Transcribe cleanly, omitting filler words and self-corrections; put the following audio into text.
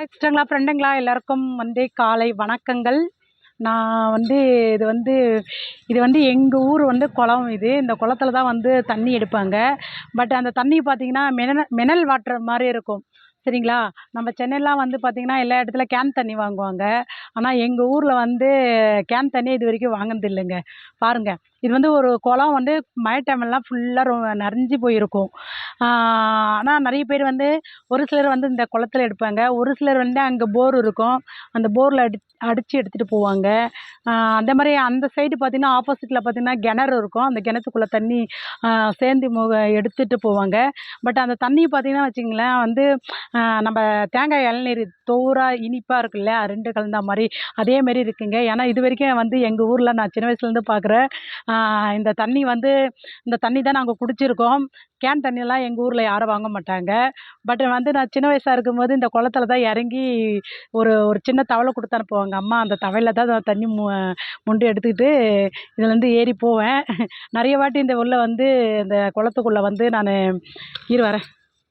இஷ்டங்களா ஃப்ரெண்டுங்களா எல்லாருக்கும் காலை வணக்கங்கள். நான் இது வந்து எங்கள் ஊர் குளம். இந்த குளத்துல தான் தண்ணி எடுப்பாங்க. பட் அந்த தண்ணி பார்த்தீங்கன்னா மினரல் வாட்டர் மாதிரி இருக்கும். சரிங்களா. நம்ம சென்னையெல்லாம் பார்த்தீங்கன்னா எல்லா இடத்துல கேன் தண்ணி வாங்குவாங்க. ஆனால் எங்கள் ஊரில் கேன் தண்ணி இது வரைக்கும் வாங்கினது இல்லைங்க. பாருங்க, இது ஒரு குளம். மழை டைம்லாம் ஃபுல்லாக நிறைஞ்சு போயிருக்கும். ஆனால் நிறைய பேர் ஒரு சிலர் இந்த குளத்துல எடுப்பாங்க. ஒரு சிலர் அங்கே போர் இருக்கும். அந்த போரில் அடித்து எடுத்துகிட்டு போவாங்க. அந்த மாதிரி அந்த சைடு பார்த்தீங்கன்னா ஆப்போசிட்டில் பார்த்தீங்கன்னா கிணறு இருக்கும். அந்த கிணத்துக்குள்ளே தண்ணி சேர்ந்து எடுத்துகிட்டு போவாங்க. பட் அந்த தண்ணி பார்த்தீங்கன்னா வச்சுங்களேன் நம்ம தேங்காய் இளநீர் தோரா இனிப்பாக இருக்குல்ல, ரெண்டு கலந்த மாதிரி அதே மாதிரி இருக்குங்க. ஏன்னா இது வரைக்கும் எங்கள் ஊரில் நான் சின்ன வயசுலேருந்து பார்க்குறேன். இந்த தண்ணி இந்த தண்ணி தான் நாங்கள் குடிச்சிருக்கோம். கேன் தண்ணியெல்லாம் எங்கள் ஊரில் யாரும் வாங்க மாட்டாங்க. பட் நான் சின்ன வயசாக இருக்கும்போது இந்த குளத்துல தான் இறங்கி ஒரு ஒரு சின்ன தவளை கொடுத்து அனுப்புவாங்க அம்மா. அந்த தவளையில் தான் நான் தண்ணி மொண்டு எடுத்துக்கிட்டு இதுலேருந்து ஏறி போவேன். நிறைய வாட்டி இந்த உள்ள இந்த குளத்துக்குள்ளே நான் வரேன்.